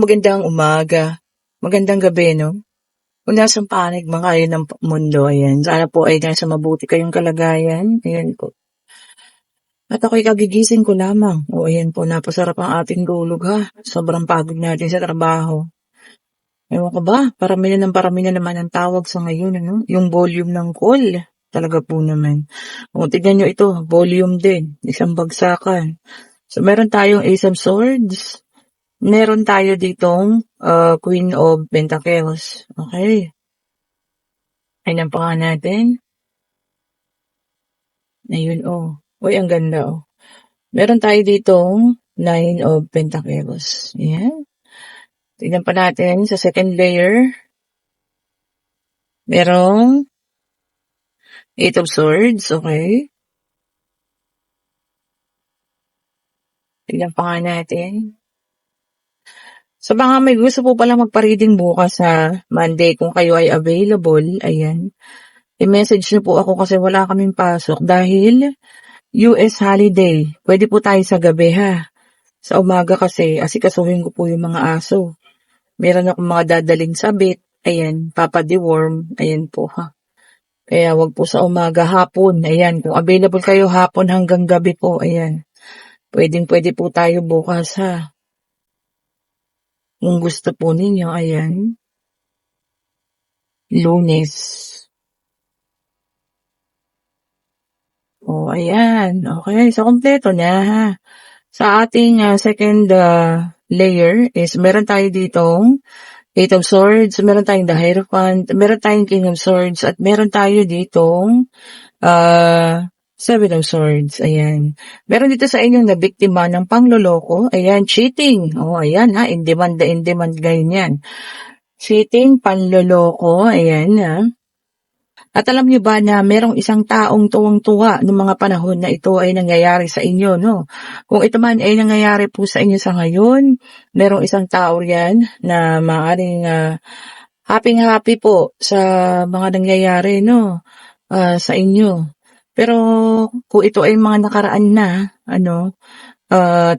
magandang umaga, magandang gabi 'no. Kung nasang panig man kayo ng mundo, ayan, sana po ay nasa mabuti kayong kalagayan, ayan po. At ako'y kagigising ko lamang, ayan po napasarap ang ating tulog ha, sobrang pagod natin sa trabaho. Ewan ko ba, parami na naman ang tawag sa ngayon ano, yung volume ng call, talaga po naman. O tignan niyo ito, volume din, isang bagsakan. So meron tayong Ace of Swords, meron tayo ditong Queen of Pentacles. Okay. Ayan pa nga natin. Ayun, oh. Uy, ang ganda, oh. Meron tayo ditong Nine of Pentacles. Ayan. Tignan pa natin sa second layer. Merong Eight of Swords. Okay. Tignan pa nga natin. Sa mga may gusto po pala magpa-reading bukas sa Monday kung kayo ay available, ayan. I-message niyo po ako kasi wala kaming pasok dahil US holiday. Pwede po tayo sa gabi ha. Sa umaga kasi asikasuhin ko po yung mga aso. Meron akong mga dadaling sabit. Ayan, Papa Deworm. Ayan po ha. Kaya wag po sa umaga, hapon. Ayan, kung available kayo hapon hanggang gabi po. Ayan. Pwede po tayo bukas ha. Kung gusto po ninyo, ayan. Lunes. Oh, ayan. Okay, so kompleto na ha. Sa ating second layer is meron tayo ditong Eight of Swords, meron tayong the Hierophant, meron tayong King of Swords, at meron tayo ditong Seven of Swords. Ayan. Meron dito sa inyong na biktima ng pangloloko. Ayan, cheating. Oh, ayan ha, in demand ganyan. Cheating, panloloko. Ayan ha. At alam niyo ba na merong isang taong tuwang-tuwa noong mga panahon na ito ay nangyayari sa inyo, no? Kung ito man ay nangyayari po sa inyo sa ngayon, merong isang tao riyan na maaaring happy po sa mga nangyayari, no? Sa inyo. Pero kung ito ay mga nakaraan na,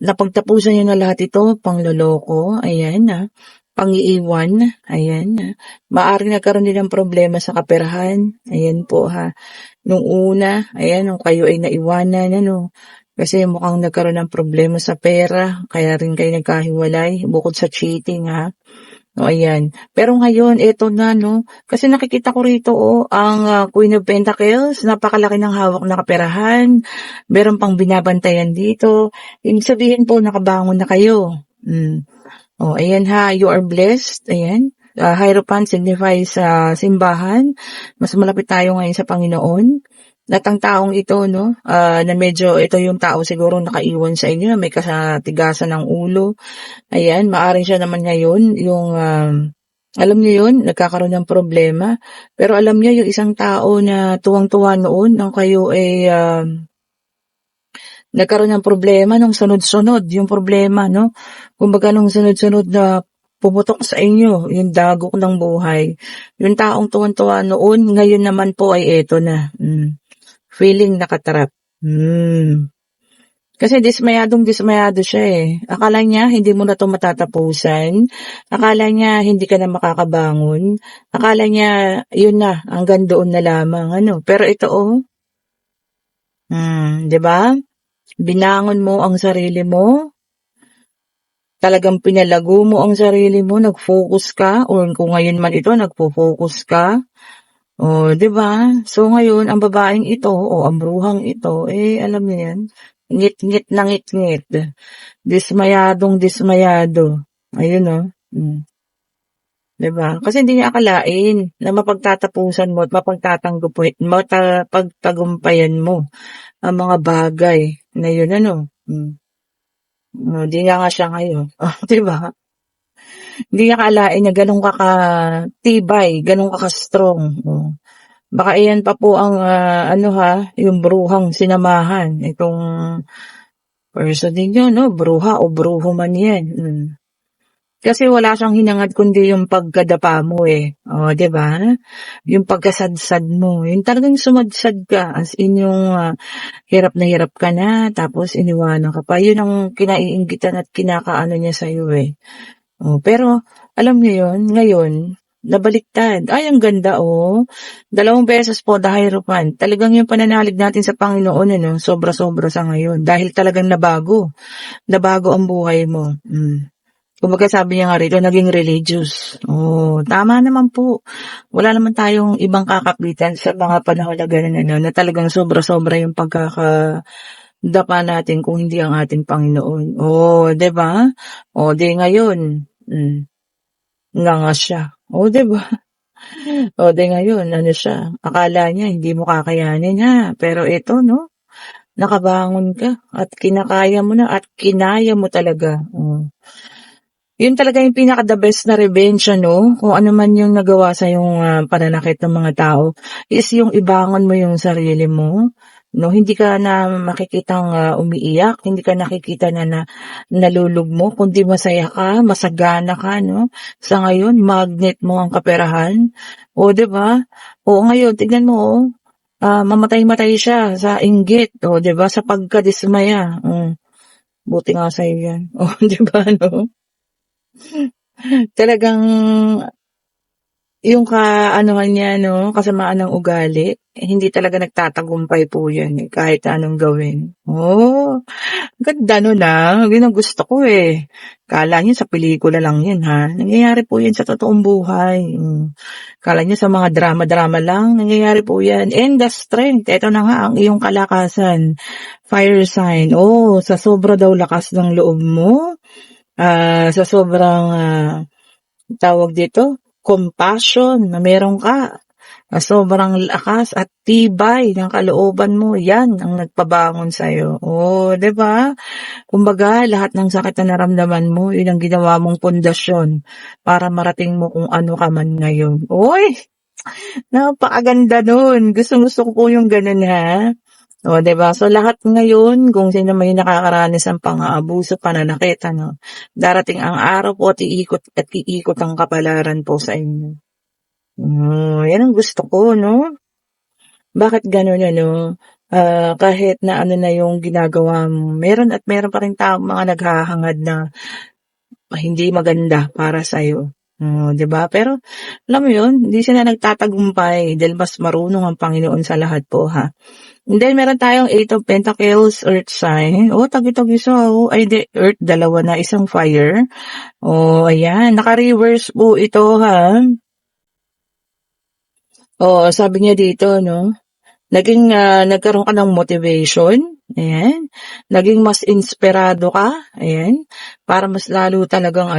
napagtapusan niyo na lahat ito, pangloloko, ayan pang-iiwan, ayan. Maaaring nagkaroon din ng problema sa kaperahan, ayan po ha. Nung una, ayan, nung kayo ay naiwanan, kasi mukhang nagkaroon ng problema sa pera, kaya rin kayo nagkahiwalay, bukod sa cheating ha. No, ayan. Pero ngayon, eto na, kasi nakikita ko rito, ang Queen of Pentacles, napakalaki ng hawak na kaperahan, meron pang binabantayan dito, ibig sabihin po, nakabangon na kayo. Oh, ayan ha, you are blessed. Ayan. Hierophant signifies simbahan. Mas malapit tayo ngayon sa Panginoon. At ang taong ito, na medyo ito yung tao siguro nakaiwan sa inyo, na may kasatigasan ng ulo. Ayan, maaring siya naman ngayon, yung, alam niyo yun, nagkakaroon ng problema. Pero alam niyo yung isang tao na tuwang-tuwa noon, nang kayo ay, nagkaroon ng problema nung sunod-sunod yung problema, Kumbaga nung sunod-sunod na pumutok sa inyo, yung dagok ng buhay. Yung taong tuwan-tuwa noon, ngayon naman po ay eto na. Feeling nakatrap. Kasi dismayado siya eh. Akala niya hindi mo na to matatapusan. Akala niya hindi ka na makakabangon. Akala niya yun na, hanggang doon na lamang. Pero ito 'di ba? Binangon mo ang sarili mo, talagang pinalago mo ang sarili mo, nag-focus ka, or kung ngayon man ito, nagpo-focus ka. O, diba? So ngayon, ang babaeng ito, o ang bruhang ito, alam niyo yan, ngit-ngit na ngit-ngit. Dismayado. Ayun, Diba? Kasi hindi niya akalain na mapagtatapusan mo at mapagtagumpayan mo ang mga bagay na yun, Di nga siya ngayon. Diba? Hindi niya akalain na ganun ka ka-tibay, ganun ka ka-strong. Baka iyan pa po ang, yung bruhang sinamahan. Itong person ninyo, bruha o bruho man yan. Kasi wala siyang hinangad kundi yung pagkadapa mo diba? Yung pagkasadsad mo, yung talagang sumadsad ka, as in yung hirap na hirap ka na, tapos iniwanan ka pa. Yun ang kinaiinggitan at kinakaano niya sa'yo Pero alam niyo 'yun, ngayon nabaliktad. Ay, ang ganda, 2 beses po the Hierophant. Talagang yung pananalig natin sa Panginoon sobra-sobra sa ngayon dahil talagang nabago ang buhay mo. Kumbaga sabi niya nga rito, naging religious. Tama naman po. Wala naman tayong ibang kakapitan sa mga panahon na gano'n na talagang sobra-sobra yung pagkakadapa natin kung hindi ang ating Panginoon. 'Di ba? 'Di ngayon, ngangas siya. 'Di ba? 'Di ngayon ano siya, akala niya hindi mo kakayanin pero ito 'no, nakabangon ka at kinakaya mo na at kinaya mo talaga. Yun talaga yung pinaka-the best na revenge kung ano man yung nagawa sa yung pananakit ng mga tao is yung ibangon mo yung sarili mo, 'no? Hindi ka na makikitang umiiyak, hindi ka nakikita na nalulugmok, kundi masaya ka, masagana ka, 'no? Sa ngayon magnet mo ang kaperahan, 'di ba? Ngayon tignan mo, mamatay-matay siya sa inggit, 'di ba, sa pagkadismaya, buti nga sa'yo 'yan, 'di ba 'no? Talagang yung kaanuhan niya kasamaan ng ugali, hindi talaga nagtatagumpay po 'yan, kahit anong gawin. Ganda nun, yun ang gusto ko, Akala niyo sa pelikula lang 'yun, nangyayari po 'yan sa totoong buhay. Akala niyo sa mga drama-drama lang, nangyayari po 'yan. And the strength, eto na nga ang iyong kalakasan, fire sign. Sa sobra daw lakas ng loob mo, sa sobrang tawag dito, compassion na meron ka, sobrang lakas at tibay ng kalooban mo, yan ang nagpabangon sa'yo. 'Di ba? Kumbaga, lahat ng sakit na naramdaman mo, yun ang ginawa mong pundasyon para marating mo kung ano ka man ngayon. Uy! Napakaganda nun. Gustong-gusto ko po yung ganun, 'di ba? So, lahat ngayon, kung sino may nakakaranas ng pang-aabuso, pananakit, darating ang araw po at iikot ang kapalaran po sa inyo. Yan ang gusto ko, 'no? Bakit gano'n kahit na ano na yung ginagawa mo, meron pa ring taong mga naghahangad na hindi maganda para sa'yo. 'Di ba? Pero alam mo yun, hindi sila nagtatagumpay dahil mas marunong ang Panginoon sa lahat po, And then meron tayong 8 of Pentacles, Earth sign. Tagi-tag isa, ay di, Earth, dalawa na, isang fire. Ayan, naka-reverse po ito, sabi niya dito, nagkaroon ka ng motivation, ayan. Naging mas inspirado ka, ayan, para mas lalo talagang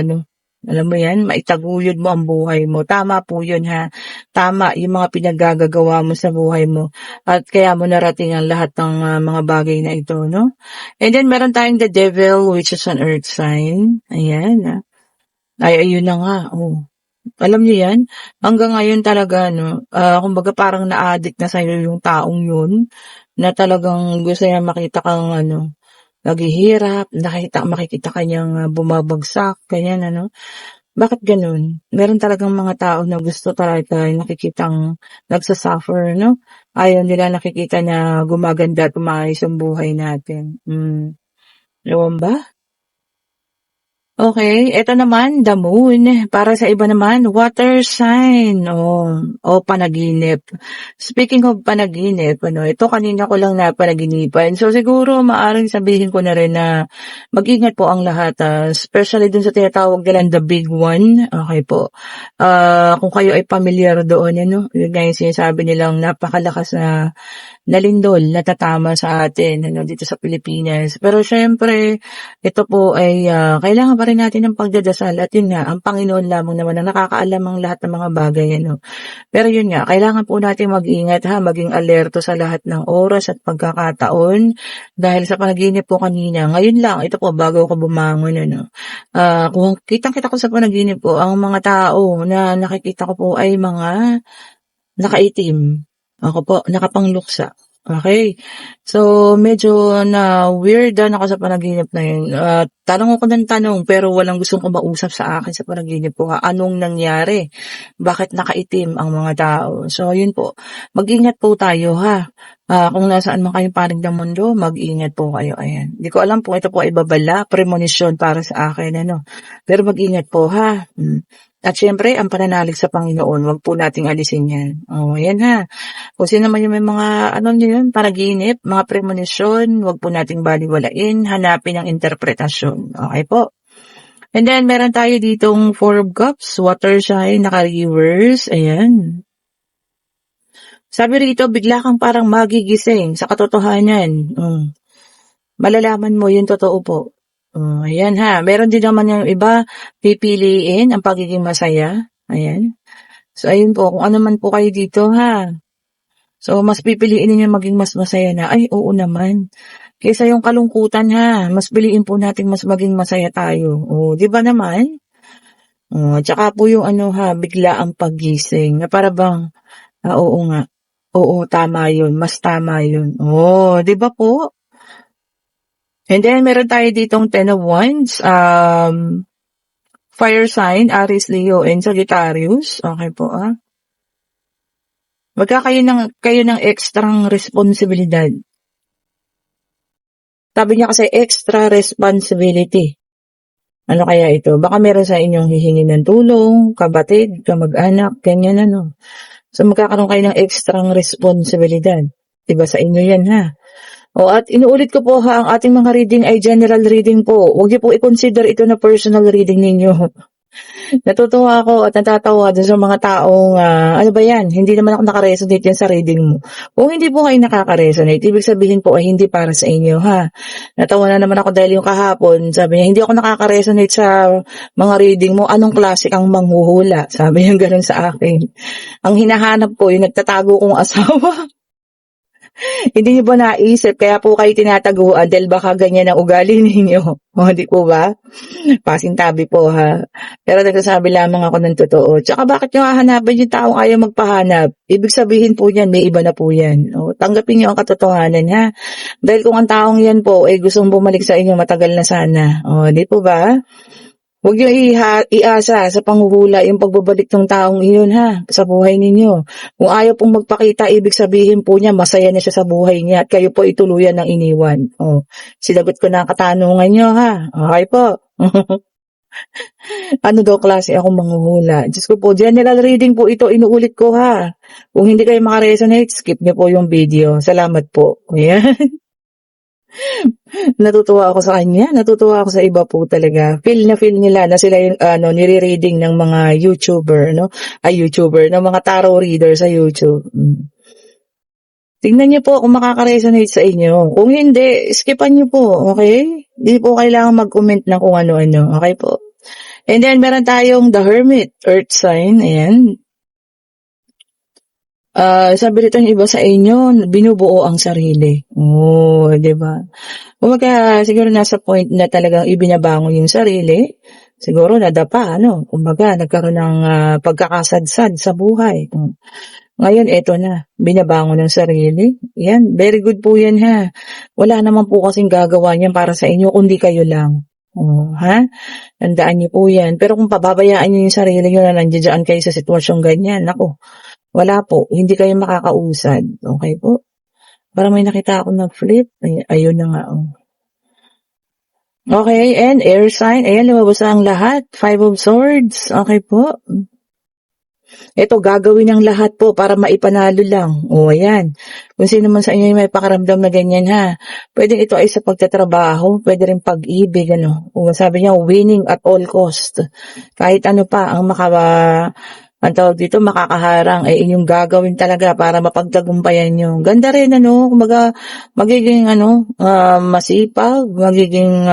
alam mo yan, maitaguyod mo ang buhay mo. Tama po yun, Tama yung mga pinaggagawa mo sa buhay mo. At kaya mo narating ang lahat ng mga bagay na ito, no? And then meron tayong the devil, which is an earth sign. Ayan, ayun na nga, Alam niyo yan, hanggang ngayon talaga kumbaga parang na-addict na sa'yo yung taong yun, na talagang gusto niya makita kang naghihirap, makikita ka niyang bumabagsak, ganyan, Bakit gano'n? Meron talagang mga tao na gusto talaga nakikitang nagsasuffer, 'no? Ayaw nila nakikita na gumaganda at umaayos ang buhay natin. Ewan ba? Okay, eto naman, the moon. Para sa iba naman, water sign, o panaginip. Speaking of panaginip, ito kanina ko lang napanaginipan. So siguro maaring sabihin ko na rin na mag-ingat po ang lahat, especially dun sa tinatawag nilang the big one. Okay po. Kung kayo ay familiar doon, yun nga yung sinasabi nilang napakalakas na lindol na tatama sa atin dito sa Pilipinas. Pero syempre, ito po ay kailangan pa rin natin ng pagdadasal at yun nga, ang Panginoon lamang naman na nakakaalam ang lahat ng mga bagay. Pero yun nga, kailangan po natin mag-ingat maging alerto sa lahat ng oras at pagkakataon dahil sa panaginip po kanina. Ngayon lang, ito po bago ako bumangon. Kung kitang-kita ko sa panaginip po, ang mga tao na nakikita ko po ay mga nakaitim. Ako po, nakapangluksa. Okay. So, medyo na-weirdan ako sa panaginip na yun. Tanong ako ng tanong pero walang gustong kumausap sa akin sa panaginip ko. Anong nangyari? Bakit nakaitim ang mga tao? So, yun po. Mag-ingat po tayo Kung nasaan man kayong panig ng mundo, mag-ingat po kayo, ayan. Di ko alam kung ito po ay babala, premonition para sa akin, ano. Pero mag-ingat po, ha. At syempre, ang pananalig sa Panginoon, wag po nating alisin yan. Ayan ha. Kung sino man yung may mga, ano nyo yun, panaginip, mga premonition, wag po nating baliwalain, hanapin ang interpretasyon. Okay po. And then, meron tayo ditong Four of Cups, water sign, naka-reverse, ayan. Sabi rito, bigla kang parang magigising sa katotohanan. Malalaman mo yung totoo po. Ayan ha. Meron din naman yung iba, pipiliin ang pagiging masaya. Ayan. So, ayun po, kung ano man po kayo dito ha. So, mas pipiliin ninyo maging mas masaya na. Ay, oo naman. Kaysa yung kalungkutan ha, mas piliin po natin mas maging masaya tayo. Di ba naman? Tsaka po yung ano ha, bigla ang paggising. Na para bang, oo nga. Oo, tama yun. Mas tama yun. Di ba po? And then, meron tayo ditong Ten of Wands. Fire sign, Aries, Leo, and Sagittarius. Okay po, Magkakayo kayo ng extrang responsibilidad. Sabi niya kasi extra responsibility. Ano kaya ito? Baka meron sa inyong hihingi ng tulong, kabatid, kamag-anak, ganyan ano. So, magkakaroon kayo ng extrang responsibilidad. Diba sa inyo yan, ha? At inuulit ko po ha, ang ating mga reading ay general reading po. Huwag niyo po i-consider ito na personal reading ninyo. Natutuwa ako at natatawa dun sa mga taong, ano ba yan, hindi naman ako nakaresonate yan sa reading mo. Kung hindi po kayo nakakaresonate, ibig sabihin po ay hindi para sa inyo, ha. Natawa na naman ako dahil yung kahapon, sabi niya, hindi ako nakakaresonate sa mga reading mo, anong klase kang manghuhula? Sabi niya ganun sa akin. Ang hinahanap ko, yung nagtatago kong asawa. Hindi niyo ba naisip, kaya po kayo tinataguan dahil baka ganyan ang ugali ninyo. Di po ba? Pasintabi po ha. Pero nagsasabi lamang ako ng totoo. Tsaka bakit nyo hahanapan yung taong ayaw magpahanap? Ibig sabihin po niyan, may iba na po yan. Tanggapin nyo ang katotohanan ha. Dahil kung ang taong yan po ay gustong bumalik sa inyo, matagal na sana. Di po ba? Huwag nyo iasa sa panghuhula yung pagbabalik ng taong iyon ha, sa buhay ninyo. Kung ayaw pong magpakita, ibig sabihin po niya, masaya na siya sa buhay niya at kayo po ituluyan ng iniwan. Sinagot ko na ang katanungan nyo ha. Okay po. Ano daw klase akong manghuhula? Diyos ko po, general reading po ito, inuulit ko ha. Kung hindi kayo makaresonate, skip nyo po yung video. Salamat po. Ayan. Natutuwa ako sa kanya, natutuwa ako sa iba po talaga. Feel nila na sila yung nire-reading ng mga YouTuber, no? YouTuber, ng mga tarot reader sa YouTube. Tingnan niyo po kung makaka-resonate sa inyo. Kung hindi, skipan niyo po, okay? Hindi po kailangan mag-comment ng kung ano-ano, okay po? And then, meron tayong The Hermit, Earth sign, ayan. Sabi rito yung iba sa inyo, binubuo ang sarili. Diba? Kumbaga, siguro nasa point na talagang ibinabangon yung sarili. Siguro nadapa, kumbaga, nagkaroon ng pagkakasadsad sa buhay. Ngayon, eto na, binabangon ng sarili. Yan, very good po yan ha. Wala naman po kasing gagawa niyan para sa inyo, kundi kayo lang. Ha? Tandaan niyo po yan. Pero kung pababayaan niyo yung sarili niyo na nandiyan kayo sa sitwasyong ganyan, wala po, hindi kayo makakausad. Okay po? Parang may nakita ako nag-flip. Ayun na nga. Okay, and air sign. Ayan, lumabas ang lahat. 5 of Swords. Okay po. Ito, gagawin ng lahat po para maipanalo lang. Ayan. Kung sino man sa inyo may pakaramdam na ganyan ha. Pwede ito ay sa pagtatrabaho, pwede rin pag-ibig, Kung sabi niya, winning at all cost. Kahit ano pa ang ang tawag dito, makakaharang ay inyong gagawin talaga para mapagtagumpayan nyo. Ganda rin, kumbaga, magiging, masipag, magiging,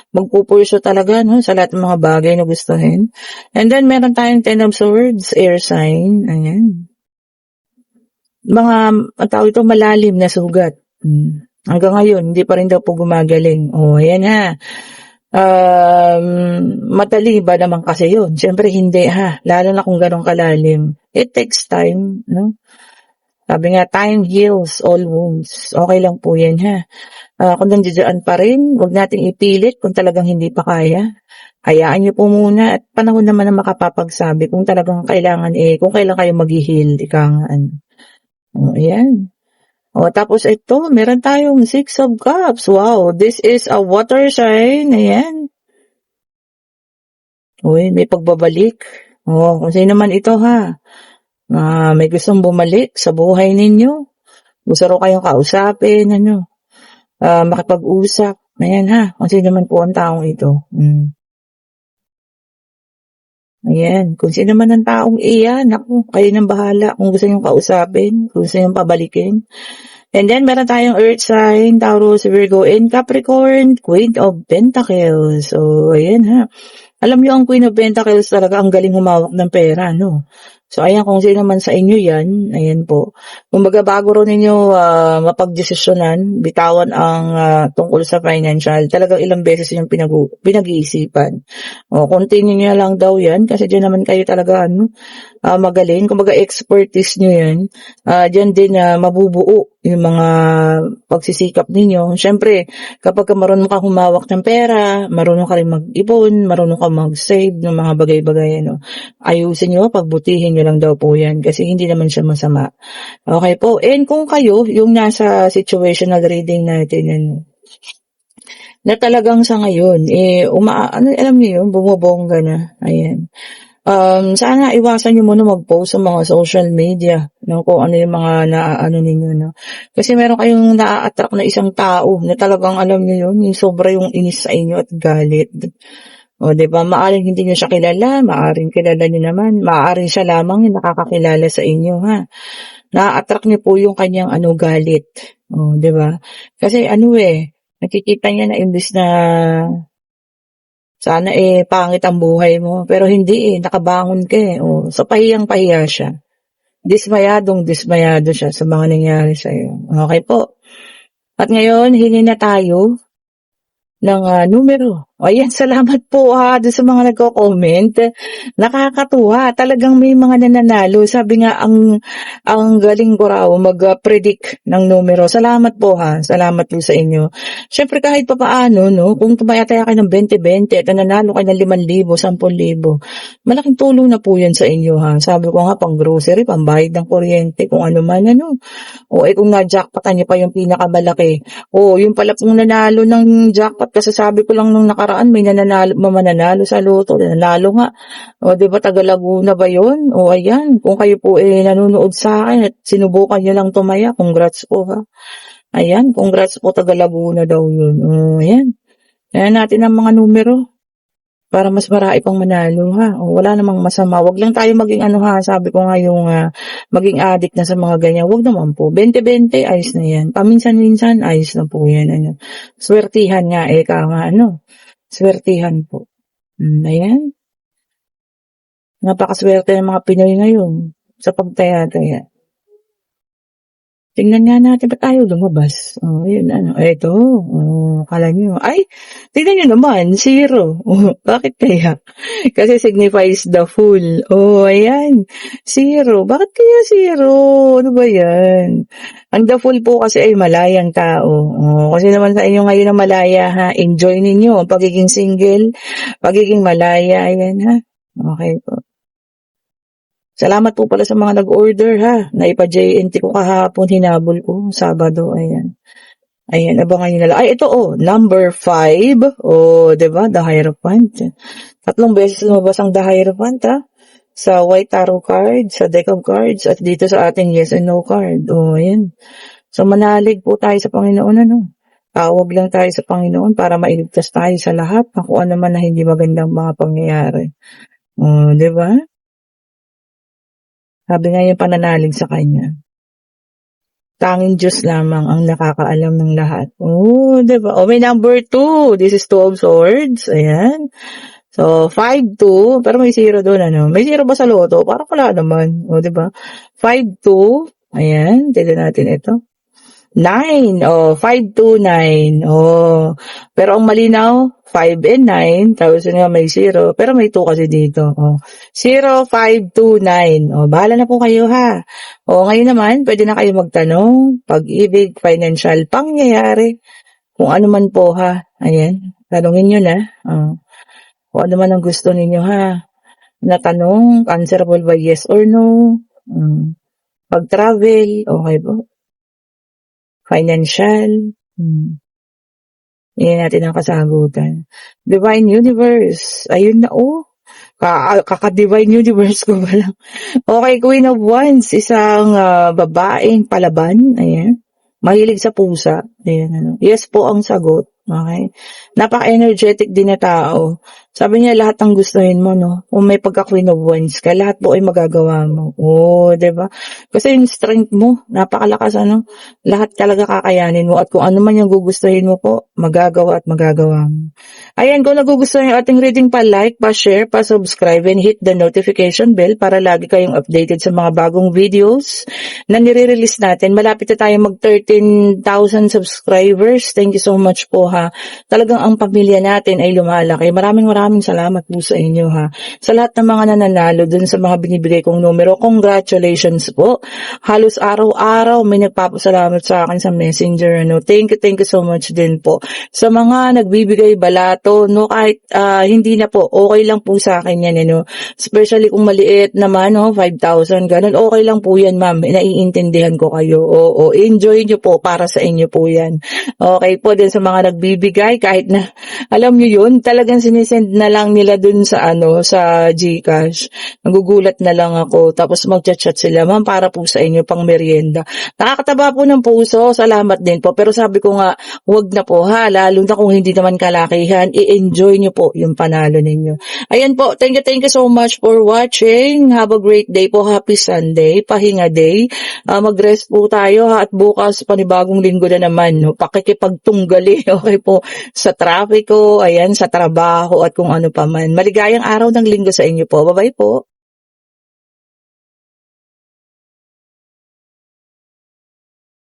magpupurso talaga, sa lahat ng mga bagay na gustuhin. And then, meron tayong Ten of Swords, air sign, ayan. Mga, ang tawag ito, malalim na sugat. Hanggang ngayon, hindi pa rin daw po gumagaling. Ayan ha. Madali ba naman kasi yun? Siyempre hindi ha, lalo na kung ganong kalalim. It takes time, Sabi nga, time heals all wounds. Okay lang po yan ha. Kung nandiyan pa rin, huwag nating ipilit kung talagang hindi pa kaya. Hayaan niyo po muna at panahon naman na makapapagsabi kung talagang kailangan kung kailan kayo mag-heal, ikangaan. Ayan. O, tapos ito, meron tayong Six of Cups. Wow, this is a water sign. Ayan. Uy, may pagbabalik. O, kung sino man ito ha. May gustong bumalik sa buhay ninyo. Gusto ro kayong kausapin, makipag-usap. Ayan ha, kung sino man po ang taong ito. Ayan, kung sino man ang taong iyan, naku, kayo nang bahala kung gusto niyong kausapin, kung gusto niyong pabalikin. And then, meron tayong Earth sign, Taurus, Virgo, and Capricorn, Queen of Pentacles. So, ayan ha. Alam niyo, ang Queen of Pentacles talaga ang galing humawak ng pera, no? So, ayan, kung sino man sa inyo yan, ayan po. Kumbaga, bago rin ninyo mapagdesisyonan, bitawan ang tungkol sa financial, talagang ilang beses yung pinag-iisipan. O, continue nyo lang daw yan, kasi dyan naman kayo talaga, magaling. Kumbaga, expertise nyo yan. Dyan din mabubuo yung mga pagsisikap ninyo. Siyempre, kapag marunong ka humawak ng pera, marunong ka rin mag-ipon, marunong ka mag-save ng mga bagay-bagay, ayusin nyo, pagbutihin nyo lang daw po yan kasi hindi naman siya masama. Okay po. And kung kayo, yung nasa situational reading natin, na talagang sa ngayon, alam niyo yun, bumubongga na. Ayan. Sana iwasan nyo muna mag-post sa mga social media, kung ano yung mga naaano ninyo, Kasi meron kayong na-attract na isang tao na talagang alam niyo yun, yung sobra yung inis sa inyo at galit. O, diba? Maaring hindi nyo siya kilala, maaring kilala nyo naman, maaring siya lamang yung nakakakilala sa inyo, ha? Na-attract nyo po yung kanyang galit. O, diba? Kasi nakikita niya na imbis na sana pangit ang buhay mo. Pero hindi nakabangon ka O, so pahiyang-pahiya siya. Dismayado siya sa mga nangyari sa'yo. Okay po. At ngayon, hingi na tayo ng numero. Ayan, salamat po doon sa mga nagko-comment. Nakakatuwa. Talagang may mga nananalo. Sabi nga, ang galing ko raw mag-predict ng numero. Salamat po Salamat po sa inyo. Siyempre kahit pa paano, kung tumayataya kayo ng 20-20 at nananalo kayo ng 5,000, 10,000, malaking tulong na po yan sa inyo Sabi ko nga, pang grocery, pambayad ng kuryente, kung ano man O kung na-jackpotan niyo pa yung pinakamalaki. Yung pala pong nanalo ng jackpot kasi sabi ko lang nung nakaraan may mananalo sa loto. Nanalo nga. O, di ba taga Laguna ba yun? O, ayan. Kung kayo po nanonood sa akin at sinubukan nyo lang tumaya, congrats po Ayan, congrats po taga Laguna daw yun. O, ayan. Ayan natin ang mga numero para mas marami pang manalo O, wala namang masama. Wag lang tayo maging sabi ko nga yung maging addict na sa mga ganyan. Wag naman po. 20-20, ayos na yan. Paminsan-minsan, ayos na po yan. Swertihan nga Swertihan po. Ayan. Napakaswerte ng mga Pinoy ngayon sa pagtaya-taya. Tingnan nga natin ba tayo lumabas. Yun Ito. Akala nyo. Ay, tingnan nyo naman. 0. Bakit kaya? Kasi signifies the fool. Ayan. 0. Bakit kaya 0? Ano ba yan? Ang the fool po kasi ay malayang tao. Kasi naman sa inyo ngayon na malaya Enjoy ninyo ang pagiging single, pagiging malaya. Ayan Okay po. Salamat po pala sa mga nag-order Naipa-JNT ko kahapon, hinabol ko, Sabado, ayan. Ayan, abangan nyo na lang. Ay, ito number 5. Diba? The Hierophant. 3 beses lumabas ang The Hierophant, sa White Tarot card, sa deck of cards, at dito sa ating yes and no card. Ayan. So, manalig po tayo sa Panginoon, Tawag lang tayo sa Panginoon para mailigtas tayo sa lahat ng kung ano man na hindi magandang mga pangyayari. Diba? Sabi nga yung pananalig sa Kanya. Tanging Diyos lamang ang nakakaalam ng lahat. Diba? May number 2. This is 2 of Swords. Ayan. So, 5-2. Pero may 0 doon, May 0 ba sa loto? Parang wala naman. Diba? 5-2. Ayan. Tignan natin ito. 9. 5-2-9. Pero ang malinaw, 5 and 9. Tapos nga may 0. Pero may 2 kasi dito. 0, 5, 2, 9. Bahala na po kayo ngayon naman, pwede na kayo magtanong. Pag-ibig, financial, pangyayari. Kung ano man po Ayan. Tanungin nyo na. Kung ano man ang gusto ninyo na tanong, answerable by yes or no. Pag-travel, okay po. financial, Yan natin ang kasagutan. Divine Universe, ayun na kaka-Divine Universe ko ba lang. Okay, Queen of Wands, isang babaeng palaban, ayan. Mahilig sa pusa, ayan. Yes po ang sagot. Okay. Napaka-energetic din na tao. Sabi niya, lahat ng gustuhin mo, no? Kung may pagka-Queen of Wands ka, lahat po ay magagawa mo. Diba? Kasi yung strength mo, napakalakas, lahat talaga kakayanin mo. At kung ano man yung gugustuhin mo po, magagawa at magagawa mo. Ayan, kung nagugustuhan yung ating reading, pa-like, pa-share, pa-subscribe, and hit the notification bell para lagi kayong updated sa mga bagong videos na nire-release natin. Malapit na tayo mag 13,000 subscribers. Thank you so much po, ha. Talagang ang pamilya natin ay lumalaki. Maraming salamat po sa inyo, ha. Sa lahat ng mga nananalo dun sa mga binibigay kong numero, congratulations po. Halos araw-araw may nagpapasalamat sa akin sa Messenger, Thank you so much din po. Sa mga nagbibigay balato, kahit hindi na po, okay lang po sa akin yan, Especially kung maliit naman, 5,000, ganun. Okay lang po yan, ma'am. Naiintindihan ko kayo. Enjoy nyo po, para sa inyo po yan. Okay po din sa mga nagbibigay, kahit na, alam nyo yun, talagang sinisend na lang nila dun sa sa GCash. Nagugulat na lang ako, tapos magchat-chat sila, ma'am, para po sa inyo, pang merienda. Nakakataba po ng puso, salamat din po. Pero sabi ko nga, wag na po, ha, lalo na kung hindi naman kalakihan, i-enjoy nyo po yung panalo ninyo. Ayan po, thank you so much for watching. Have a great day po, happy Sunday, pahinga day. Mag-rest po tayo, ha, at bukas panibagong linggo na naman, pakikipagtunggali, okay po, sa traffico, ayan, sa trabaho, at kung ano pa man. Maligayang araw ng linggo sa inyo po. Bye-bye po.